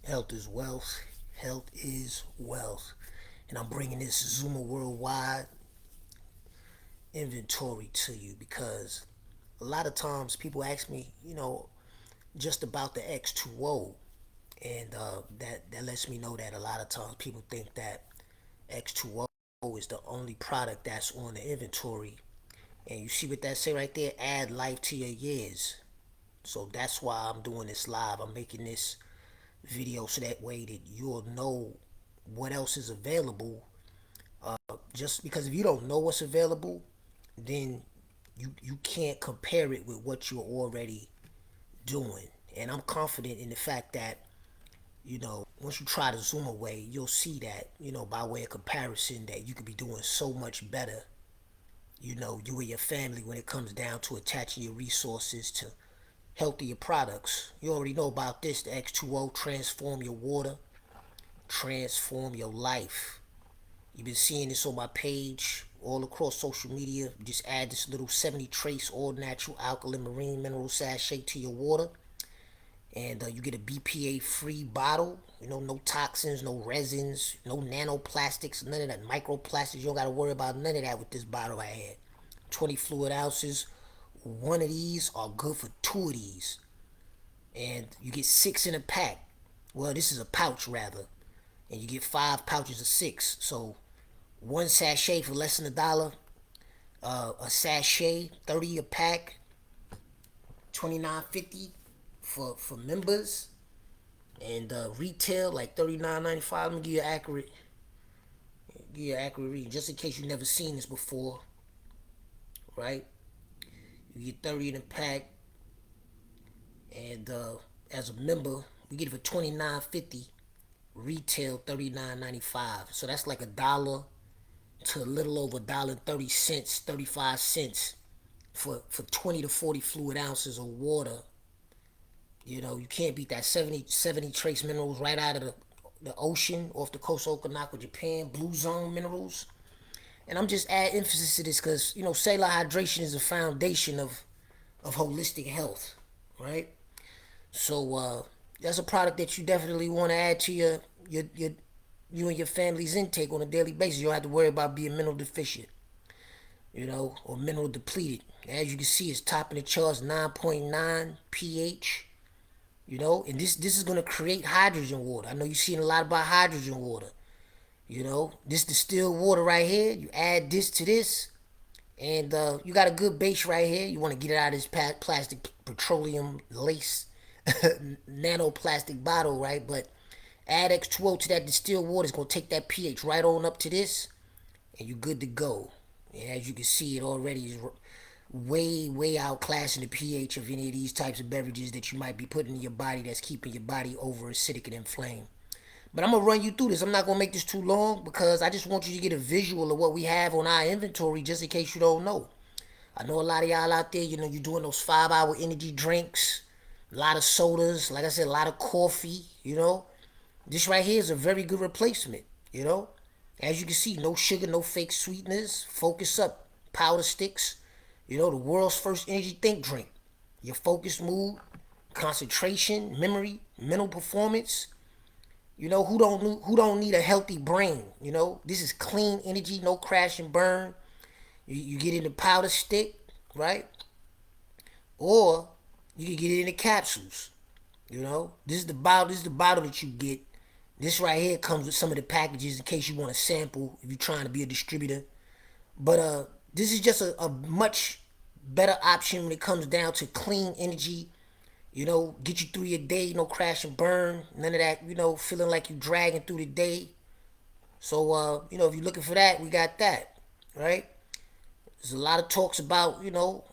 Health is wealth. Health is wealth. And I'm bringing this Xooma worldwide inventory to you because a lot of times people ask me, just about the X2O. And that lets me know that a lot of times people think that X2O is the only product that's on the inventory. And you see what that say right there? Add life to your years. So that's why I'm doing this live. I'm making this video so that way that you'll know what else is available. Just because if you don't know what's available, then you can't compare it with what you're already doing. And I'm confident in the fact that once you try to zoom away, you'll see that by way of comparison that you could be doing so much better. You and your family when it comes down to attaching your resources to healthier products. You already know about this, the X2O, transform your water, transform your life. You've been seeing this on my page all across social media. Just add this little 70 trace all natural alkaline marine mineral sachet to your water. And you get a BPA free bottle. No toxins, no resins, no nanoplastics, none of that microplastics. You don't got to worry about none of that with this bottle I had. 20 fluid ounces. One of these are good for two of these. And you get six in a pack. Well, this is a pouch rather. And you get 5 pouches of six. So one sachet for less than $1. A sachet, 30 a pack, 29.50 for members, and retail like 39.95. Let me give you an accurate reading, just in case you never seen this before, right? You get 30 in a pack, and as a member, we get it for 29.50. Retail 39.95. So that's like $1 to a little over $1.30, 35 cents for 20 to 40 fluid ounces of water. You can't beat that 70 trace minerals right out of the ocean off the coast of Okinawa, Japan, blue zone minerals. And I'm just adding emphasis to this because, cellular hydration is the foundation of holistic health, right? So that's a product that you definitely want to add to your you and your family's intake on a daily basis. You don't have to worry about being mineral deficient, or mineral depleted. As you can see, it's topping the charts, 9.9 pH. And this is gonna create hydrogen water. I know you're seeing a lot about hydrogen water. This distilled water right here. You add this to this, and you got a good base right here. You want to get it out of this plastic petroleum lace nanoplastic bottle, right? But add X2O to that distilled water. It's gonna take that pH right on up to this, and you're good to go. And as you can see, it already is way outclassing the pH of any of these types of beverages that you might be putting in your body that's keeping your body over acidic and inflamed. But I'm gonna run you through this. I'm not gonna make this too long because I just want you to get a visual of what we have on our inventory just in case you don't know. I know a lot of y'all out there, you're doing those 5 hour energy drinks, a lot of sodas, like I said, a lot of coffee. This right here is a very good replacement. As you can see, no sugar, no fake sweeteners. Focus up, powder sticks. The world's first energy think drink. Your focused mood, concentration, memory, mental performance. Who don't need a healthy brain? This is clean energy, no crash and burn. You get in the powder stick, right? Or you can get it in the capsules. This is the bottle that you get. This right here comes with some of the packages in case you want to sample if you're trying to be a distributor. But this is just a much better option when it comes down to clean energy. Get you through your day, no crash and burn, none of that. Feeling like you dragging through the day. So if you're looking for that, we got that, right? There's a lot of talks about,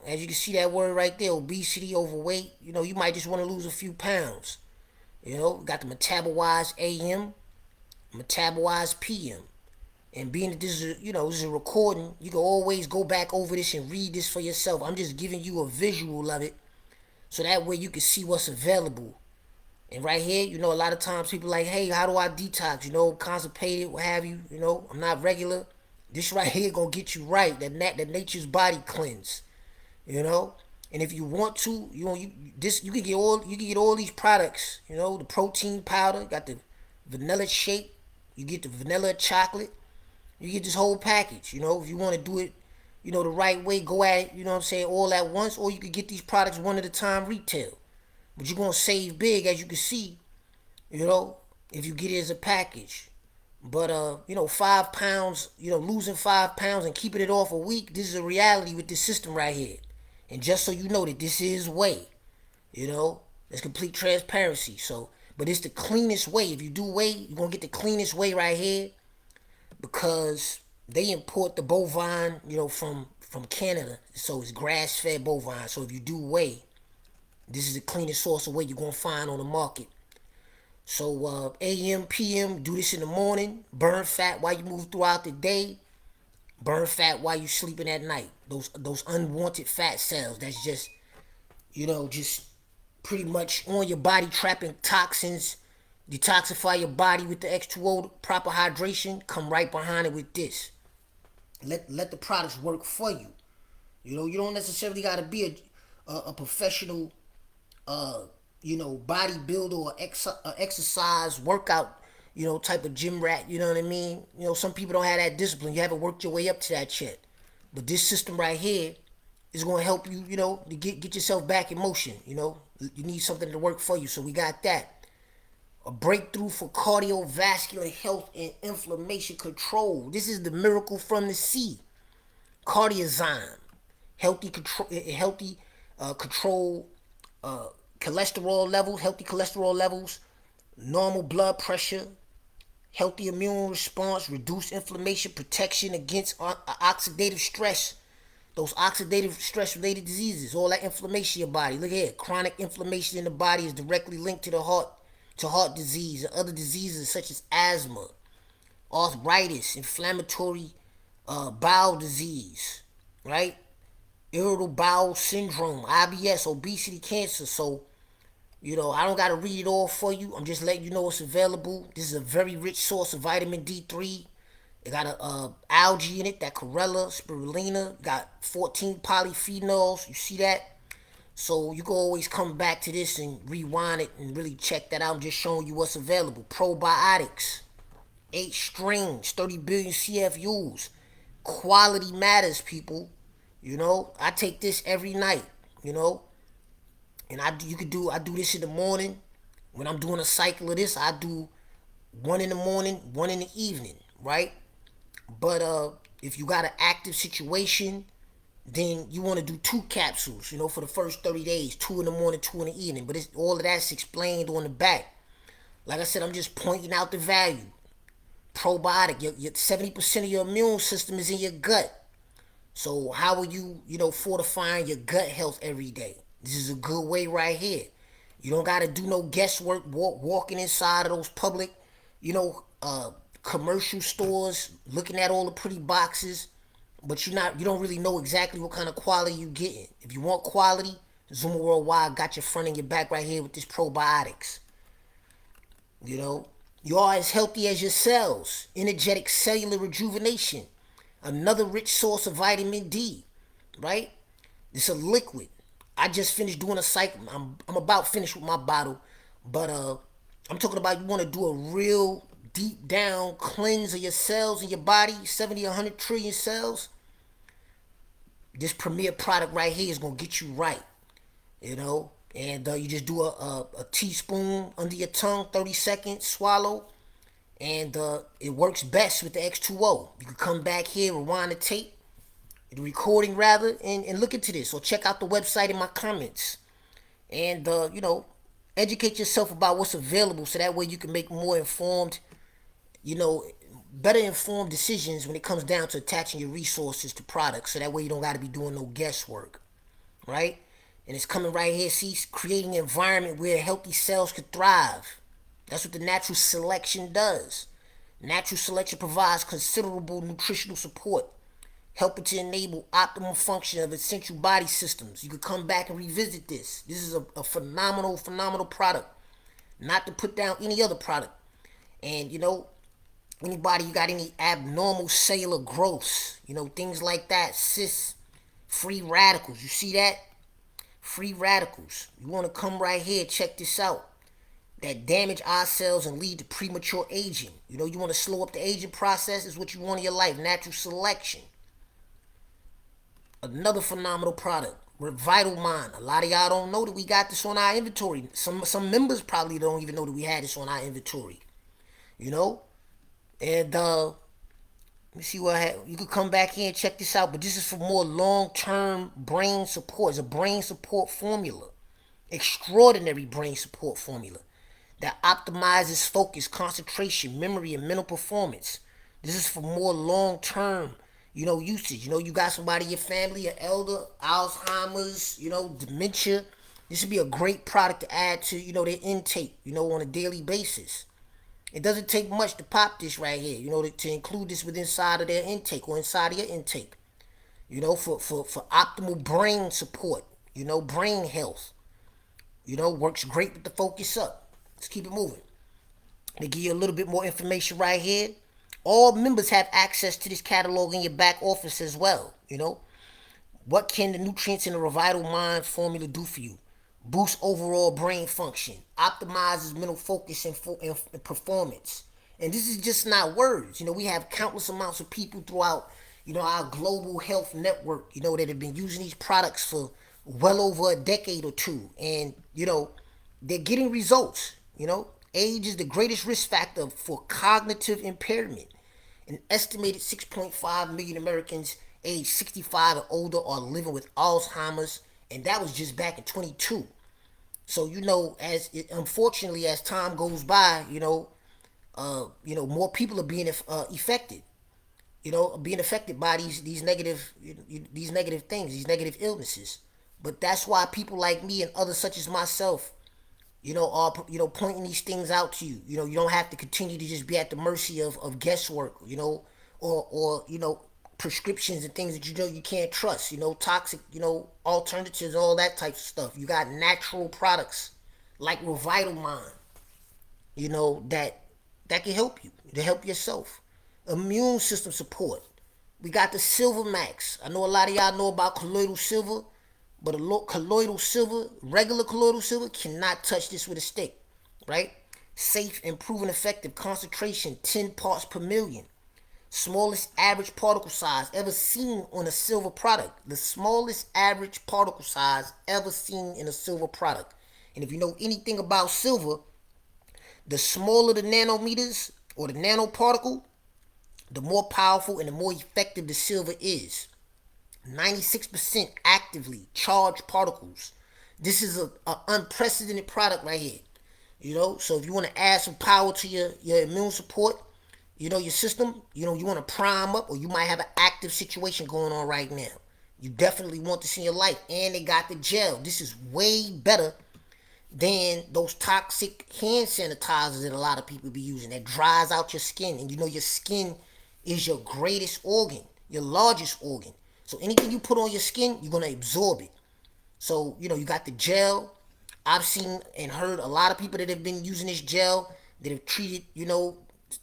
as you can see that word right there, obesity, overweight. You might just want to lose a few pounds. Got the metabolize AM, metabolize PM. And being that this is a recording, you can always go back over this and read this for yourself. I'm just giving you a visual of it so that way you can see what's available. And right here, a lot of times people like, hey, how do I detox? Constipated, what have you? I'm not regular. This right here gonna get you right. That nature's body cleanse. You know, And if you want to, you can get all these products. The protein powder, got the vanilla shake, you get the vanilla chocolate, you get this whole package. If you want to do it, the right way, go at it. What I'm saying, all at once, or you could get these products one at a time retail. But you're gonna save big, as you can see. You know, if you get it as a package. But 5 pounds, losing 5 pounds and keeping it off a week, this is a reality with this system right here. And just so you know that this is way, there's complete transparency. So, but it's the cleanest way. If you do weigh, you're gonna get the cleanest way right here because they import the bovine, from Canada. So it's grass fed bovine. So if you do weigh, this is the cleanest source of whey you're gonna find on the market. So AM, PM, do this in the morning. Burn fat while you move throughout the day. Burn fat while you sleeping at night. Those unwanted fat cells. That's just pretty much on your body, trapping toxins. Detoxify your body with the X2O, proper hydration. Come right behind it with this. Let the products work for you. You don't necessarily got to be a professional bodybuilder or exercise workout, type of gym rat. You know what I mean? Some people don't have that discipline. You haven't worked your way up to that yet. But this system right here is going to help you, to get yourself back in motion. You need something to work for you. So we got that. A breakthrough for cardiovascular health and inflammation control. This is the miracle from the sea. Cardiozyme. Healthy control cholesterol levels, healthy cholesterol levels, normal blood pressure, healthy immune response, reduce inflammation, protection against oxidative stress, those oxidative stress related diseases, all that inflammation in your body. Look here, chronic inflammation in the body is directly linked to the heart disease and other diseases such as asthma, arthritis, inflammatory bowel disease, right? Irritable bowel syndrome, IBS, obesity, cancer. So, I don't got to read it all for you. I'm just letting you know it's available. This is a very rich source of vitamin D3. It got algae in it, that chlorella, spirulina. Got 14 polyphenols. You see that? So you can always come back to this and rewind it and really check that out. I'm just showing you what's available. Probiotics, 8 strings, 30 billion CFUs. Quality matters, people. I take this every night, and I do this in the morning. When I'm doing a cycle of this, I do one in the morning, one in the evening, right? But if you got an active situation, then you want to do 2 capsules, for the first 30 days, 2 in the morning, 2 in the evening. But all of that's explained on the back. Like I said, I'm just pointing out the value. Probiotic, your 70% of your immune system is in your gut. So how are you, fortifying your gut health every day? This is a good way right here. You don't got to do no guesswork walking inside of those public, commercial stores, looking at all the pretty boxes, but you don't really know exactly what kind of quality you getting. If you want quality, Xooma Worldwide got your front and your back right here with this probiotics. You are as healthy as your cells. Energetic cellular rejuvenation. Another rich source of vitamin D, right? It's a liquid. I just finished doing a cycle. I'm about finished with my bottle, but I'm talking about you want to do a real deep down cleanse of your cells in your body, 70, 100 trillion cells. This premier product right here is gonna get you right, And you just do a teaspoon under your tongue, 30 seconds, swallow. And it works best with the X2O. You can come back here, rewind the tape, the recording rather, and look into this. Or check out the website in my comments. And, educate yourself about what's available so that way you can make more informed, better informed decisions when it comes down to attaching your resources to products. So that way you don't got to be doing no guesswork, right? And it's coming right here. See, creating an environment where healthy cells could thrive. That's what the natural selection does. Natural selection provides considerable nutritional support, helping to enable optimal function of essential body systems. You could come back and revisit this. This is a phenomenal, phenomenal product. Not to put down any other product. And, anybody, you got any abnormal cellular growths, things like that, cysts, free radicals. You see that? Free radicals. You want to come right here, check this out. That damage our cells and lead to premature aging. You want to slow up the aging process, is what you want in your life. Natural selection. Another phenomenal product. Vital Mind. A lot of y'all don't know that we got this on our inventory. Some members probably don't even know that we had this on our inventory. You know? And let me see what I have. You could come back here and check this out, but this is for more long-term brain support. It's a brain support formula. Extraordinary brain support formula that optimizes focus, concentration, memory, and mental performance. This is for more long-term, usage. You got somebody in your family, an elder, Alzheimer's, dementia. This would be a great product to add to, their intake, on a daily basis. It doesn't take much to pop this right here, to include this with inside of their intake or inside of your intake, for optimal brain support, brain health, works great with the focus up. Let's keep it moving. To give you a little bit more information right here, all members have access to this catalog in your back office as well, What can the nutrients in the Revital Mind formula do for you? Boosts overall brain function, optimizes mental focus and performance. And this is just not words. We have countless amounts of people throughout, our global health network, that have been using these products for well over a decade or two. And, they're getting results. Age is the greatest risk factor for cognitive impairment. An estimated 6.5 million Americans age 65 and older are living with Alzheimer's, and that was just back in 22. So unfortunately, as time goes by, more people are being affected. Being affected by these negative things, these negative illnesses. But that's why people like me and others such as myself, are pointing these things out to you. You don't have to continue to just be at the mercy of guesswork, or prescriptions and things that you can't trust, toxic, alternatives, all that type of stuff. You got natural products like Revital Mind, that can help you, to help yourself. Immune system support. We got the Silver Max. I know a lot of y'all know about colloidal silver, but colloidal silver, regular colloidal silver, cannot touch this with a stick, right? Safe and proven effective. Concentration, 10 parts per million. Smallest average particle size ever seen on a silver product. The smallest average particle size ever seen in a silver product. And if you know anything about silver, the smaller the nanometers or the nanoparticle, the more powerful and the more effective the silver is. 96% actively charged particles. This is an unprecedented product right here. So if you want to add some power to your immune support, your system, you want to prime up, or you might have an active situation going on right now. You definitely want this in your life. And they got the gel. This is way better than those toxic hand sanitizers that a lot of people be using that dries out your skin. And your skin is your greatest organ, your largest organ. So anything you put on your skin, you're going to absorb it. So, you got the gel. I've seen and heard a lot of people that have been using this gel that have treated,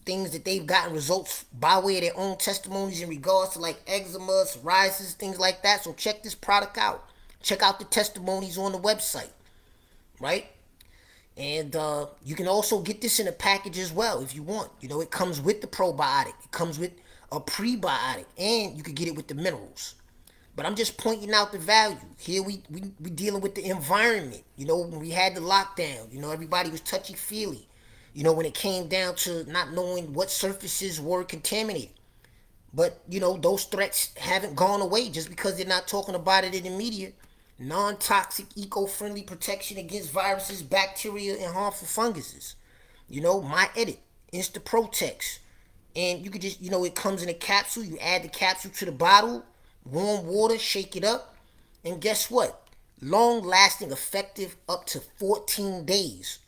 things that they've gotten results by way of their own testimonies in regards to like eczema, psoriasis, things like that. So check this product out. Check out the testimonies on the website, right? And you can also get this in a package as well if you want. It comes with the probiotic. It comes with a prebiotic, and you can get it with the minerals. But I'm just pointing out the value. Here we dealing with the environment. When we had the lockdown, everybody was touchy-feely. When it came down to not knowing what surfaces were contaminated. But, those threats haven't gone away just because they're not talking about it in the media. Non-toxic, eco-friendly protection against viruses, bacteria, and harmful funguses. My Edit, Insta-Protex. And you could just, it comes in a capsule. You add the capsule to the bottle, warm water, shake it up. And guess what? Long-lasting, effective, up to 14 days.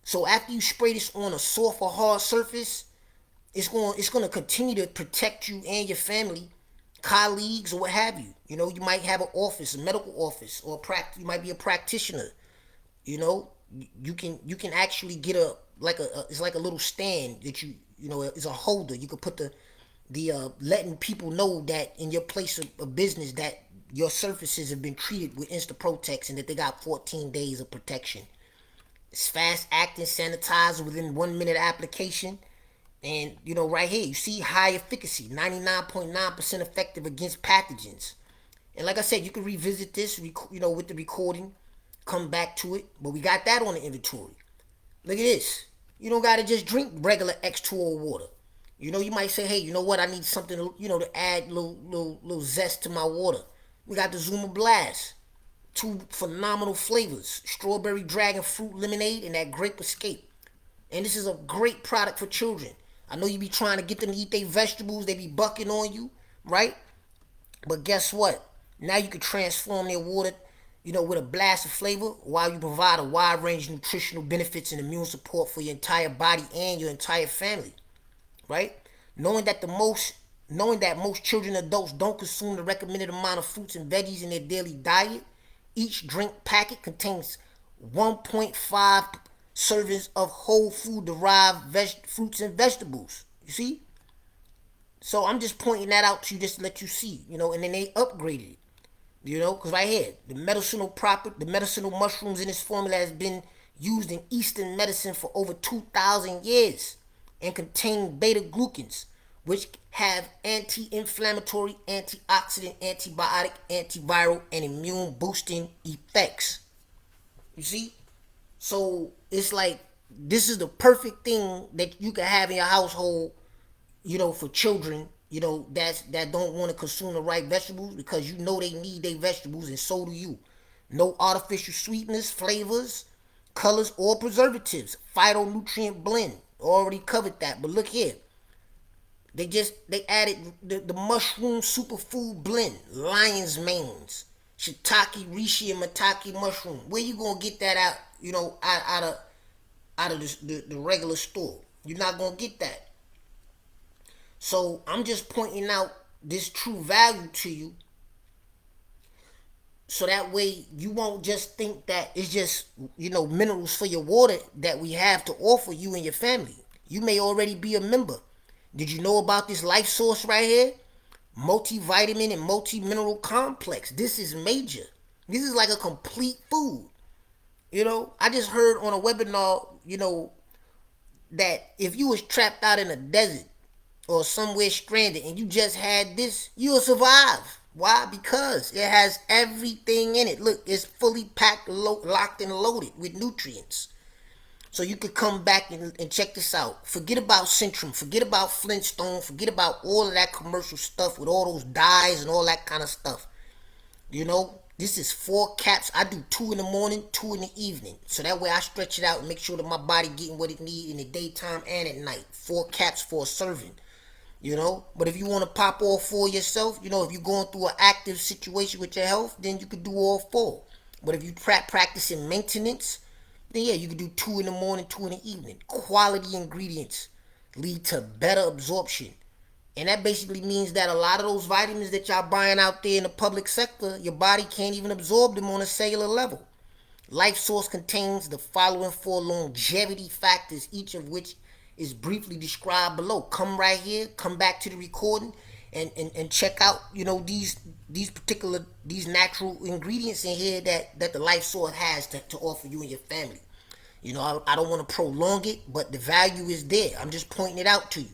So after you spray this on a soft or hard surface, it's going to continue to protect you and your family, colleagues, or what have you. You might have an office, a medical office, or you might be a practitioner. You can actually get it's like a little stand that it's a holder. You could put the letting people know that in your place of business that your surfaces have been treated with Instaprotex and that they got 14 days of protection. It's fast acting sanitizer within 1 minute application. And right here, you see high efficacy, 99.9% effective against pathogens. And like I said, you can revisit this, with the recording, come back to it. But we got that on the inventory. Look at this. You don't gotta just drink regular X2O water. You might say, hey, you know what? I need something, to add little zest to my water. We got the Xooma Blast. Two phenomenal flavors: strawberry dragon fruit lemonade and that grape escape. And this is a great product for children. I know you be trying to get them to eat their vegetables. They be bucking on you, right? But guess what? Now you can transform their water, with a blast of flavor while you provide a wide range of nutritional benefits and immune support for your entire body and your entire family, right? Knowing that most children and adults don't consume the recommended amount of fruits and veggies in their daily diet, each drink packet contains 1.5 servings of whole food derived fruits and vegetables. You see? So I'm just pointing that out to you just to let you see, and then they upgraded it. Because right here, the medicinal mushrooms in this formula has been used in Eastern medicine for over 2,000 years and contain beta glucans, which have anti-inflammatory, antioxidant, antibiotic, antiviral, and immune boosting effects. You see? So it's like this is the perfect thing that you can have in your household, for children, that don't want to consume the right vegetables because they need their vegetables and so do you. No artificial sweeteners, flavors, colors, or preservatives. Phytonutrient blend. Already covered that. But look here. They added the mushroom superfood blend. Lion's manes. Shiitake, reishi, and maitake mushroom. Where you gonna get that out, out of the regular store? You're not gonna get that. So I'm just pointing out this true value to you so that way you won't just think that it's just, minerals for your water that we have to offer you and your family. You may already be a member. Did you know about this life source right here? Multivitamin and multi-mineral complex. This is major. This is like a complete food. I just heard on a webinar, that if you was trapped out in a desert or somewhere stranded and you just had this, you'll survive. Why? Because it has everything in it. Look, it's fully packed, locked and loaded with nutrients. So you could come back and check this out. Forget about Centrum. Forget about Flintstone. Forget about all of that commercial stuff with all those dyes and all that kind of stuff. This is 4 caps. I do 2 in the morning, 2 in the evening. So that way I stretch it out and make sure that my body getting what it needs in the daytime and at night. 4 caps for a serving. But if you want to pop all 4 yourself, if you're going through an active situation with your health, then you could do all 4. But if you practicing maintenance, then yeah, you can do 2 in the morning, 2 in the evening. Quality ingredients lead to better absorption. And that basically means that a lot of those vitamins that y'all buying out there in the public sector, your body can't even absorb them on a cellular level. Life Source contains the following 4 longevity factors, each of which is briefly described below. Come right here, come back to the recording, and check out, these natural ingredients in here that the Life Source has to offer you and your family. I don't want to prolong it, but the value is there. I'm just pointing it out to you.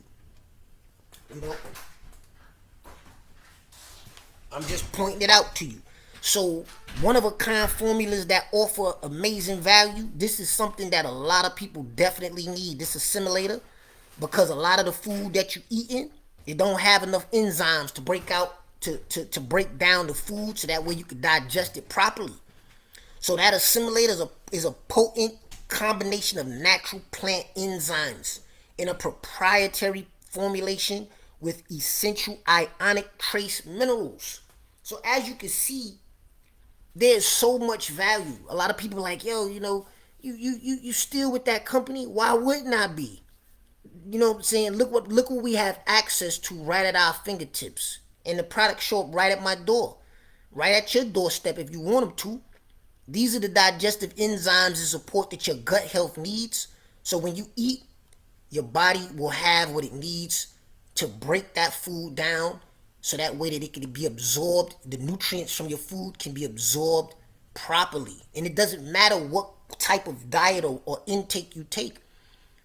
I'm just pointing it out to you. So, one of a kind formulas that offer amazing value. This is something that a lot of people definitely need. This assimilator, because a lot of the food that you eating, it don't have enough enzymes to break out to break down the food, so that way you can digest it properly. So that assimilator is a potent combination of natural plant enzymes in a proprietary formulation with essential ionic trace minerals. So as you can see, there's so much value. A lot of people are like, yo, you still with that company? Why wouldn't I be? You know what I'm saying? Look what we have access to right at our fingertips. And the products show up right at my door. Right at your doorstep if you want them to. These are the digestive enzymes and support that your gut health needs. So when you eat, your body will have what it needs to break that food down so that way that it can be absorbed, the nutrients from your food can be absorbed properly. And it doesn't matter what type of diet or intake you take,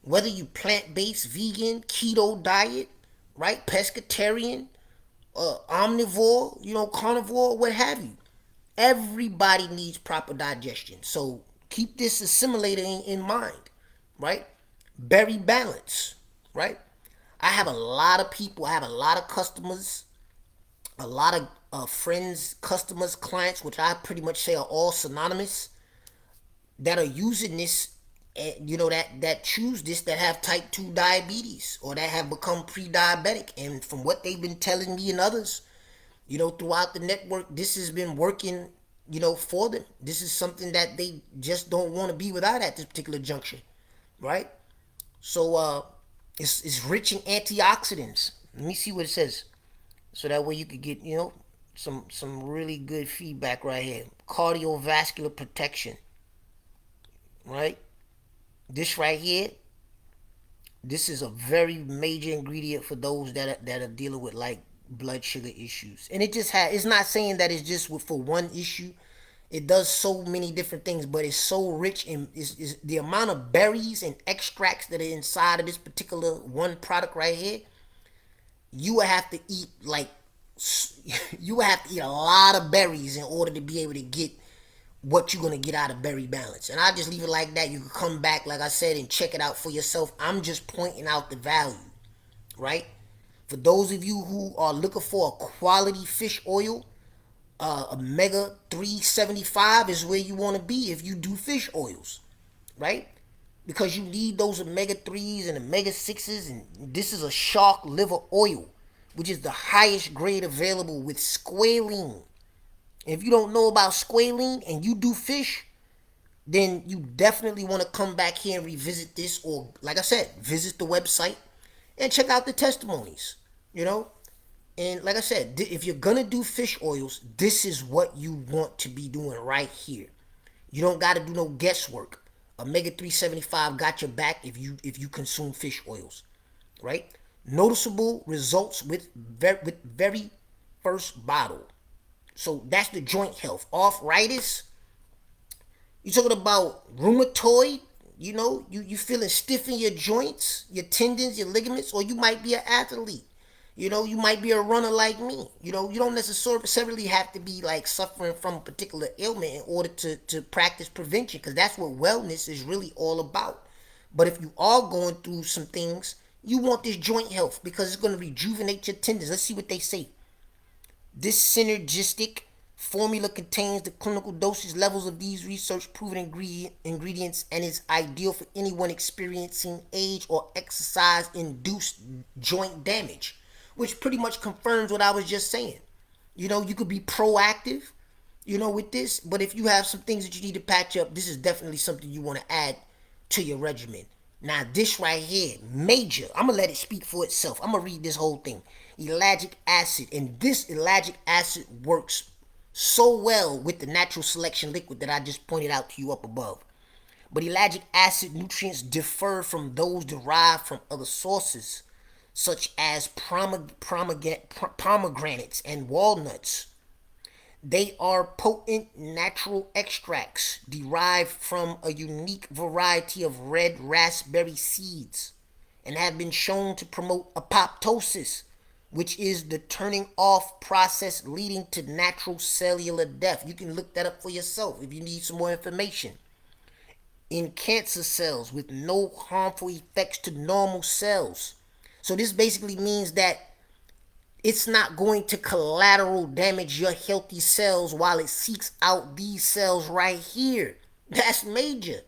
whether you plant-based, vegan, keto diet, right, pescatarian, omnivore, carnivore, what have you. Everybody needs proper digestion. So keep this assimilator in mind, right? Berry balance, right? I have a lot of people, I have a lot of customers, a lot of friends, customers, clients, which I pretty much say are all synonymous, that are using this, that choose this, that have type 2 diabetes or that have become pre-diabetic. And from what they've been telling me and others, throughout the network, this has been working, for them. This is something that they just don't want to be without at this particular juncture, right? So it's rich in antioxidants. Let me see what it says, so that way you could get some really good feedback right here. Cardiovascular protection, right? This right here, this is a very major ingredient for those that are dealing with like blood sugar issues. And it's not saying that it's just for one issue. It does so many different things, but it's so rich in is the amount of berries and extracts that are inside of this particular one product right here. You would have to eat like you would have to eat a lot of berries in order to be able to get what you're gonna get out of berry balance. And I just leave it like that. You can come back, like I said, and check it out for yourself. I'm just pointing out the value, right? For those of you who are looking for a quality fish oil, omega 375 is where you want to be if you do fish oils, right? Because you need those omega 3s and omega 6s, and this is a shark liver oil, which is the highest grade available with squalene. If you don't know about squalene and you do fish, then you definitely want to come back here and revisit this, or like I said, visit the website and check out the testimonies, And like I said, if you're gonna do fish oils, this is what you want to be doing right here. You don't got to do no guesswork. Omega 375 got your back if you consume fish oils, right? Noticeable results with very first bottle. So that's the joint health. Arthritis. You talking about rheumatoid? You feeling stiff in your joints, your tendons, your ligaments, or you might be an athlete. You might be a runner like me. You don't necessarily have to be like suffering from a particular ailment in order to practice prevention, because that's what wellness is really all about. But if you are going through some things, you want this joint health because it's going to rejuvenate your tendons. Let's see what they say. This synergistic formula contains the clinical dosage levels of these research proven ingredients and is ideal for anyone experiencing age or exercise induced joint damage, which pretty much confirms what I was just saying. You could be proactive, with this, but if you have some things that you need to patch up, this is definitely something you want to add to your regimen. Now, this right here, major. I'm going to let it speak for itself. I'm going to read this whole thing. Ellagic acid. And this ellagic acid works so well with the natural selection liquid that I just pointed out to you up above. But ellagic acid nutrients differ from those derived from other sources, such as pomegranates and walnuts. They are potent natural extracts derived from a unique variety of red raspberry seeds and have been shown to promote apoptosis, which is the turning off process leading to natural cellular death. You can look that up for yourself if you need some more information. In cancer cells with no harmful effects to normal cells. So this basically means that it's not going to collateral damage your healthy cells while it seeks out these cells right here. That's major.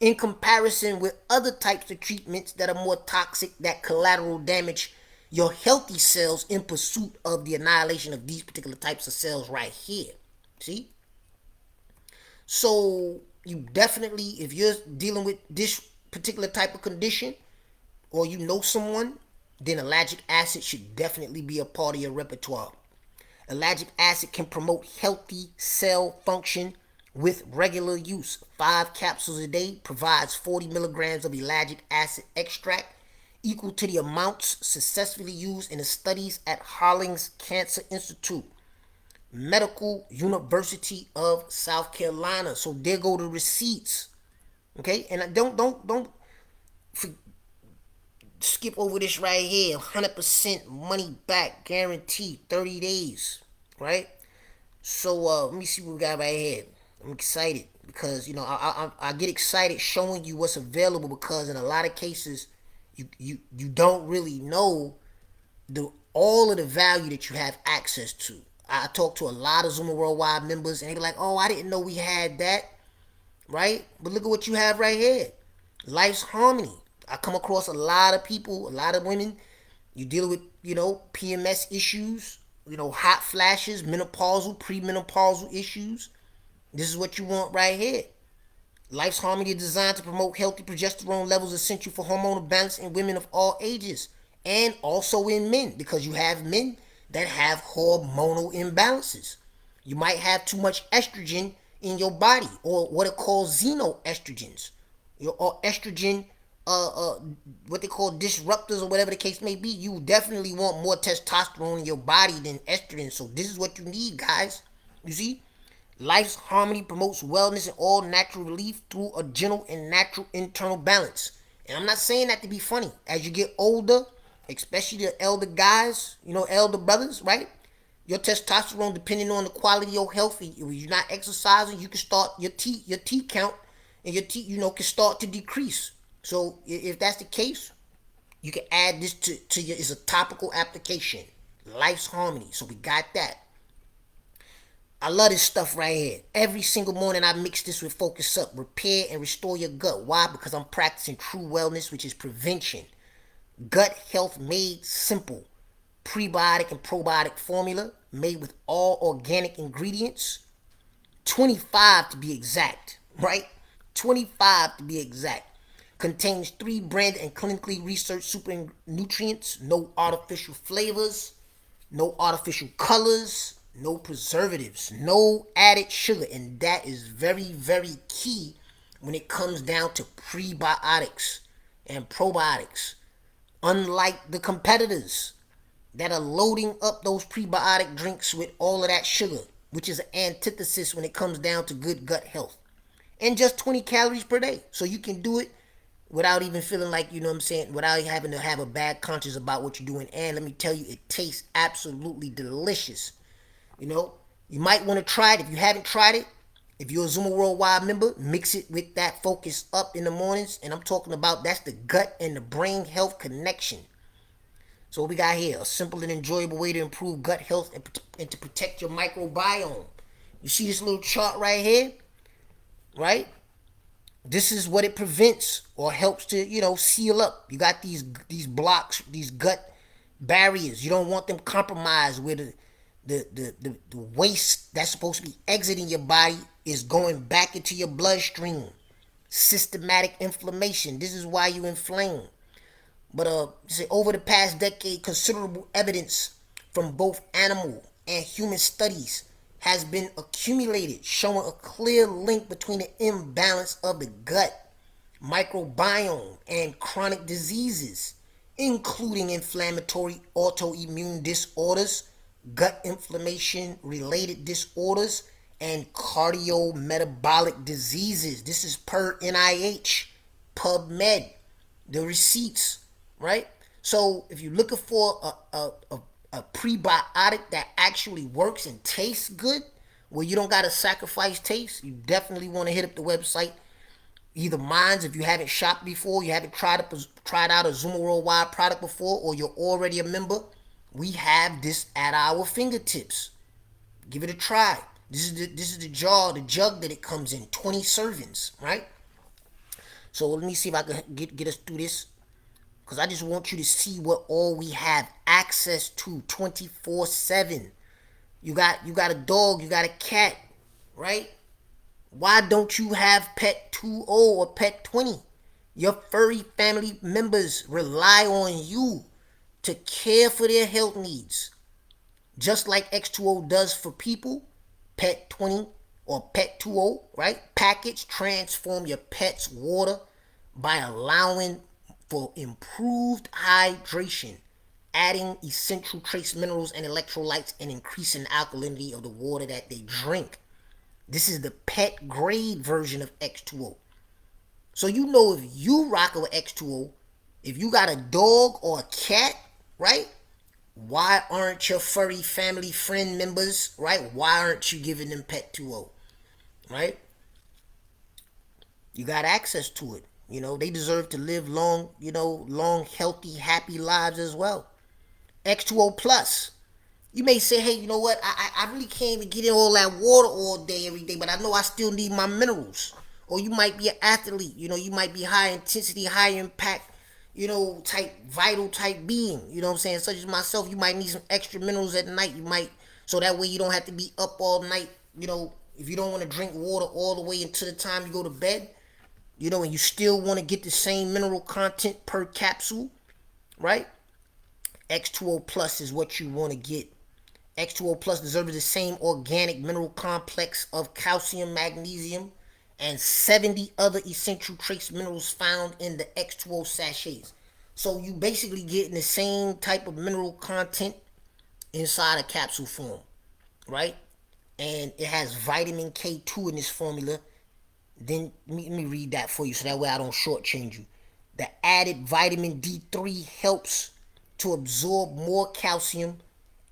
In comparison with other types of treatments that are more toxic, that collateral damage your healthy cells in pursuit of the annihilation of these particular types of cells right here. See? So you definitely, if you're dealing with this particular type of condition, or you know someone, then ellagic acid should definitely be a part of your repertoire. Ellagic acid can promote healthy cell function with regular use. 5 capsules a day provides 40 milligrams of ellagic acid extract equal to the amounts successfully used in the studies at Harling's Cancer Institute, Medical University of South Carolina. So there go the receipts. Okay, and don't skip over this right here. 100% money back guarantee, 30 days, right? So let me see what we got right here. I'm excited because I get excited showing you what's available, because in a lot of cases you don't really know the all of the value that you have access to. I talk to a lot of Xooma Worldwide members and they be like, "Oh, I didn't know we had that." Right? But look at what you have right here. Life's Harmony. I come across a lot of people, a lot of women. You deal with, PMS issues, hot flashes, menopausal, premenopausal issues. This is what you want right here. Life's Harmony is designed to promote healthy progesterone levels essential for hormonal balance in women of all ages, and also in men, because you have men that have hormonal imbalances. You might have too much estrogen in your body, or what it calls xenoestrogens, or estrogen, what they call disruptors, or whatever the case may be. You definitely want more testosterone in your body than estrogen. So this is what you need, guys. You see, Life's Harmony promotes wellness and all natural relief through a gentle and natural internal balance. And I'm not saying that to be funny. As you get older, especially the elder guys, elder brothers, right? Your testosterone, depending on the quality of your health, if you're not exercising, you can start your T count, and your T, can start to decrease. So if that's the case, you can add this to your, it's a topical application. Life's Harmony. So we got that. I love this stuff right here. Every single morning I mix this with Focus Up. Repair and restore your gut. Why? Because I'm practicing true wellness, which is prevention. Gut health made simple. Prebiotic and probiotic formula made with all organic ingredients. 25 to be exact, right? 25 to be exact. Contains 3 branded and clinically researched super nutrients. No artificial flavors. No artificial colors. No preservatives, no added sugar, and that is very, very key when it comes down to prebiotics and probiotics. Unlike the competitors that are loading up those prebiotic drinks with all of that sugar, which is an antithesis when it comes down to good gut health. And just 20 calories per day. So you can do it without even feeling like, without having to have a bad conscience about what you're doing. And let me tell you, it tastes absolutely delicious. You might want to try it. If you haven't tried it, if you're a Xooma Worldwide member, mix it with that Focus Up in the mornings. And I'm talking about, that's the gut and the brain health connection. So what we got here, a simple and enjoyable way to improve gut health and to protect your microbiome. You see this little chart right here, right? This is what it prevents or helps to, seal up. You got these blocks, these gut barriers. You don't want them compromised with the waste that's supposed to be exiting your body is going back into your bloodstream. Systematic inflammation. This is why you inflame. But over the past decade, considerable evidence from both animal and human studies has been accumulated, showing a clear link between the imbalance of the gut microbiome and chronic diseases, including inflammatory autoimmune disorders, gut inflammation related disorders, and cardiometabolic diseases. This is per NIH, PubMed, the receipts, right? So if you're looking for a prebiotic that actually works and tastes good, where you don't got to sacrifice taste, you definitely want to hit up the website. Either mine's, if you haven't shopped before, you haven't tried out a Xooma Worldwide product before, or you're already a member, we have this at our fingertips. Give it a try. This is the jug that it comes in, 20 servings, right? So let me see if I can get us through this, because I just want you to see what all we have access to 24/7. You got a dog, you got a cat, right? Why don't you have pet 20 or pet 20? Your furry family members rely on you to care for their health needs. Just like X2O does for people, Pet 20 or Pet 20, right? Package transform your pet's water by allowing for improved hydration, adding essential trace minerals and electrolytes, and increasing the alkalinity of the water that they drink. This is the pet grade version of X2O. So you know, if you rock with X2O, if you got a dog or a cat, right? Why aren't your furry family friend members, right? Why aren't you giving them Pet 2O, right? You got access to it. You know, they deserve to live long, long, healthy, happy lives as well. X2O Plus. You may say, hey, you know what? I really can't even get in all that water all day, every day, but I know I still need my minerals. Or you might be an athlete. You might be high intensity, high impact, type vital type being. You know what I'm saying? Such as myself, you might need some extra minerals at night. So that way you don't have to be up all night. If you don't want to drink water all the way until the time you go to bed, and you still want to get the same mineral content per capsule, right? X2O Plus is what you want to get. X2O Plus deserves the same organic mineral complex of calcium, magnesium, and 70 other essential trace minerals found in the X2O sachets. So you basically getting the same type of mineral content inside a capsule form, right? And it has vitamin K2 in this formula. Then let me read that for you so that way I don't shortchange you. The added vitamin D3 helps to absorb more calcium,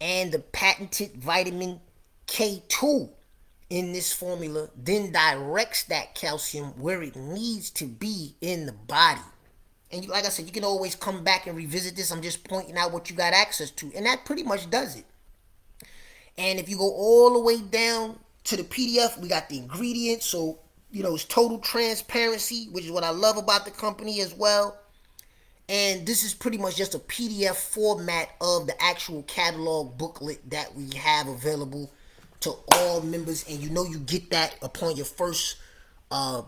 and the patented vitamin K2 in this formula then directs that calcium where it needs to be in the body. And like I said, you can always come back and revisit this. I'm just pointing out what you got access to, and that pretty much does it. And if you go all the way down to the PDF, we got the ingredients. So, it's total transparency, which is what I love about the company as well. And this is pretty much just a PDF format of the actual catalog booklet that we have available to all members. And you get that upon your first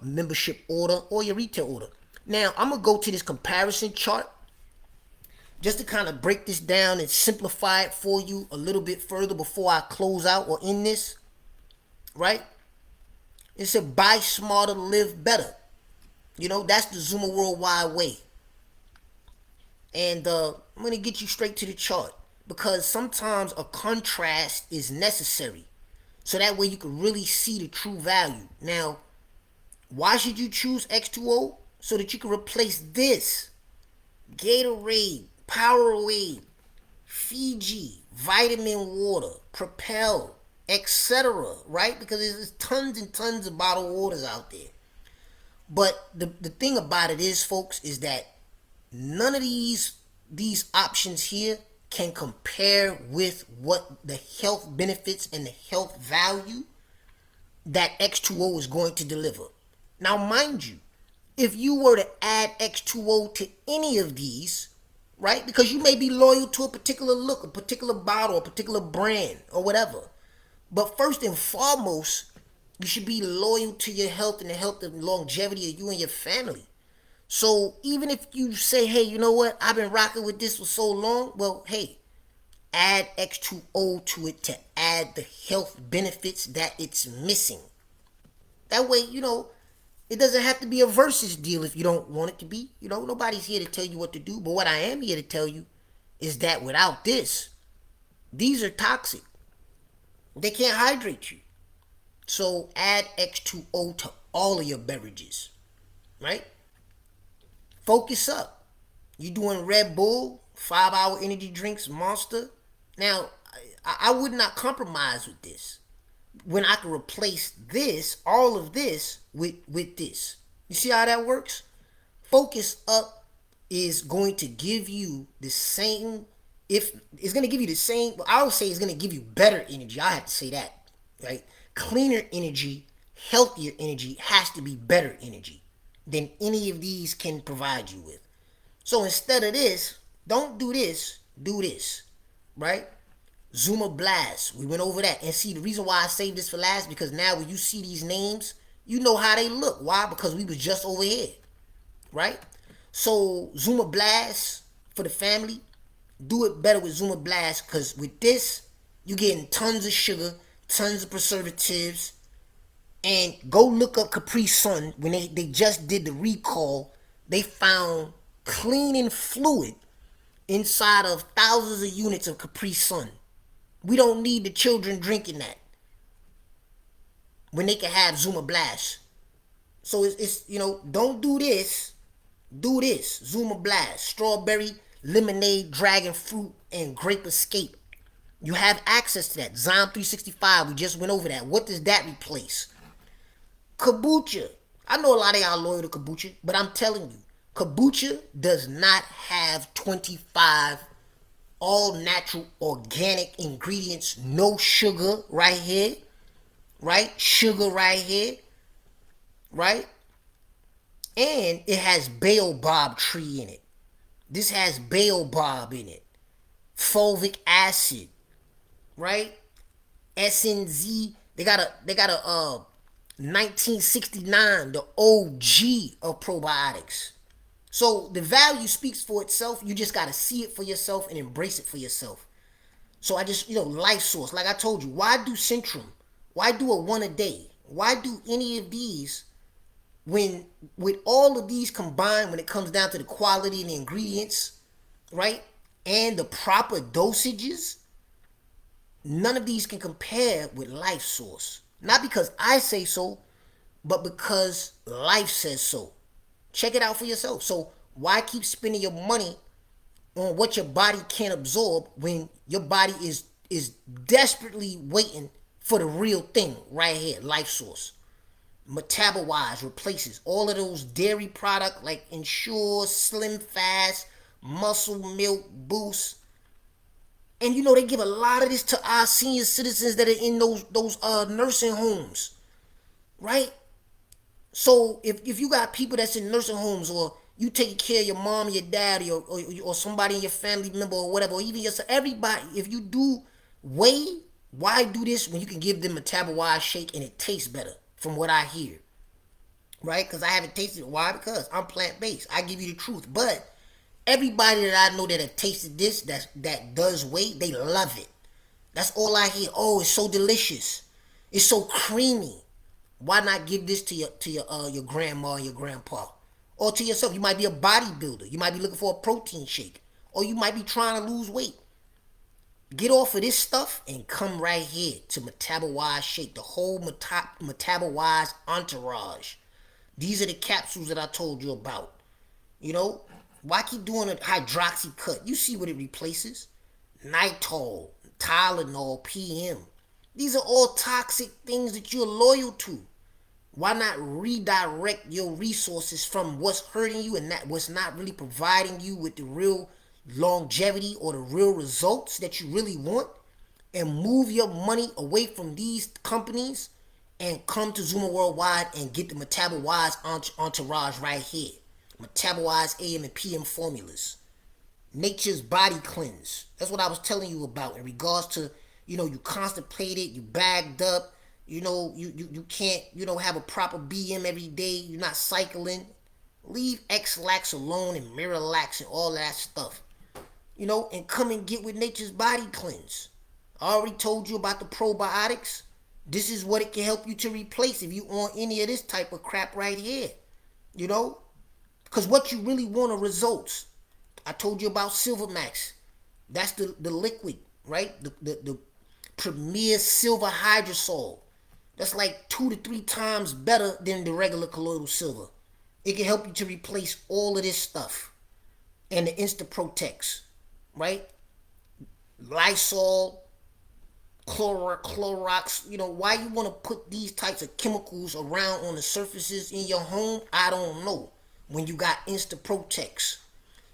membership order or your retail order. Now, I'm going to go to this comparison chart just to kind of break this down and simplify it for you a little bit further before I close out or end this, right? It said, buy smarter, live better. That's the Xooma Worldwide way. And I'm going to get you straight to the chart because sometimes a contrast is necessary. So that way you can really see the true value. Now, why should you choose X2O? So that you can replace this Gatorade, Powerade, Fiji, Vitamin Water, Propel, etc. Right? Because there's tons and tons of bottled waters out there. But the thing about it is, folks, is that none of these options here can compare with what the health benefits and the health value that X2O is going to deliver. Now, mind you, if you were to add X2O to any of these, right, because you may be loyal to a particular look, a particular bottle, a particular brand, or whatever. But first and foremost, you should be loyal to your health and the health and longevity of you and your family. So even if you say, hey, you know what, I've been rocking with this for so long, well, hey, add X2O to it to add the health benefits that it's missing. That way, it doesn't have to be a versus deal if you don't want it to be. Nobody's here to tell you what to do. But what I am here to tell you is that without this, these are toxic. They can't hydrate you. So add X2O to all of your beverages, right? Focus up. You doing Red Bull, 5-hour energy drinks, Monster. Now, I would not compromise with this when I can replace this, all of this, with this. You see how that works? Focus up is going to give you the same, I would say it's going to give you better energy. I have to say that, right? Cleaner energy, healthier energy has to be better energy than any of these can provide you with. So instead of this, don't do this, do this, right? Xooma Blast, we went over that. And see, the reason why I saved this for last, because now when you see these names, you know how they look. Why? Because we was just over here, right? So Xooma Blast for the family, do it better with Xooma Blast, because with this, you're getting tons of sugar, tons of preservatives. And go look up Capri Sun. When they just did the recall, they found cleaning fluid inside of thousands of units of Capri Sun. We don't need the children drinking that when they can have Xooma Blast. So it's don't do this. Do this. Xooma Blast. Strawberry, lemonade, dragon fruit, and grape escape. You have access to that. Zyme 365, we just went over that. What does that replace? Kombucha. I know a lot of y'all loyal to kombucha, but I'm telling you, kombucha does not have 25 all natural organic ingredients, no sugar right here, right? Sugar right here, right? And it has baobab tree in it. This has baobab in it. Fulvic acid, right? SNZ. They got a 1969, the OG of probiotics. So the value speaks for itself. You just gotta see it for yourself and embrace it for yourself. So I just, Life Source, like I told you, why do Centrum? Why do a one a day? Why do any of these when with all of these combined, when it comes down to the quality and the ingredients, right? And the proper dosages, none of these can compare with Life Source. Not because I say so, but because life says so. Check it out for yourself. So why keep spending your money on what your body can't absorb when your body is desperately waiting for the real thing right here, Life Source. Metabolize replaces all of those dairy products like Ensure, Slim Fast, Muscle Milk Boost. And they give a lot of this to our senior citizens that are in those nursing homes, right? So if you got people that's in nursing homes, or you taking care of your mom, your dad, or somebody in your family member or whatever, or even yourself, everybody, if you do whey, why do this when you can give them a Metabolized shake and it tastes better from what I hear, right? Because I haven't tasted it. Why? Because I'm plant-based. I give you the truth. But everybody that I know that have tasted this, that does whey, they love it. That's all I hear. Oh, it's so delicious. It's so creamy. Why not give this to your grandma and your grandpa? Or to yourself. You might be a bodybuilder. You might be looking for a protein shake. Or you might be trying to lose weight. Get off of this stuff and come right here to Metabolize Shake. The whole Metabolize entourage. These are the capsules that I told you about. Why keep doing a hydroxy cut? You see what it replaces. Nitol, Tylenol, PM. These are all toxic things that you're loyal to. Why not redirect your resources from what's hurting you and what's not really providing you with the real longevity or the real results that you really want, and move your money away from these companies and come to Xooma Worldwide and get the Metabolize entourage right here. Metabolize AM and PM formulas. Nature's Body Cleanse. That's what I was telling you about in regards to, you constipated, you bagged up, you can't, have a proper BM every day, you're not cycling. Leave X-Lax alone and Miralax and all that stuff. And come and get with Nature's Body Cleanse. I already told you about the probiotics. This is what it can help you to replace if you on any of this type of crap right here. Because what you really want are results. I told you about Silvermax. That's the liquid, right? The premier silver hydrosol. That's like 2 to 3 times better than the regular colloidal silver. It can help you to replace all of this stuff. And the Instaprotex, right? Lysol, Clorox. Why you want to put these types of chemicals around on the surfaces in your home, I don't know. When you got Instaprotex.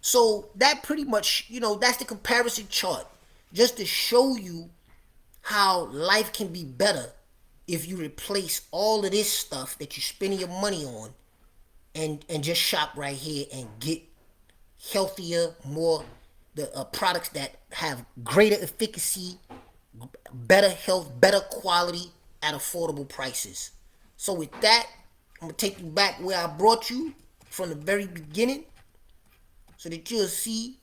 So that pretty much, that's the comparison chart. Just to show you how life can be better if you replace all of this stuff that you're spending your money on and just shop right here and get healthier, more the products that have greater efficacy, better health, better quality at affordable prices. So with that, I'm going to take you back where I brought you from the very beginning so that you'll see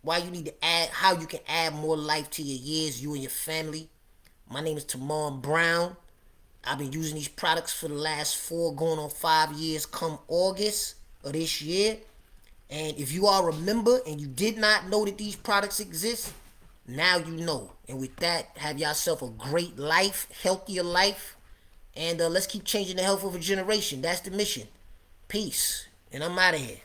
why you need to add, how you can add more life to your years, you and your family. My name is Tamar Brown. I've been using these products for the last 4 going on 5 years come August of this year. And if you are a member and you did not know that these products exist, now you know. And with that, have yourself a great life, healthier life. And let's keep changing the health of a generation. That's the mission. Peace. And I'm out of here.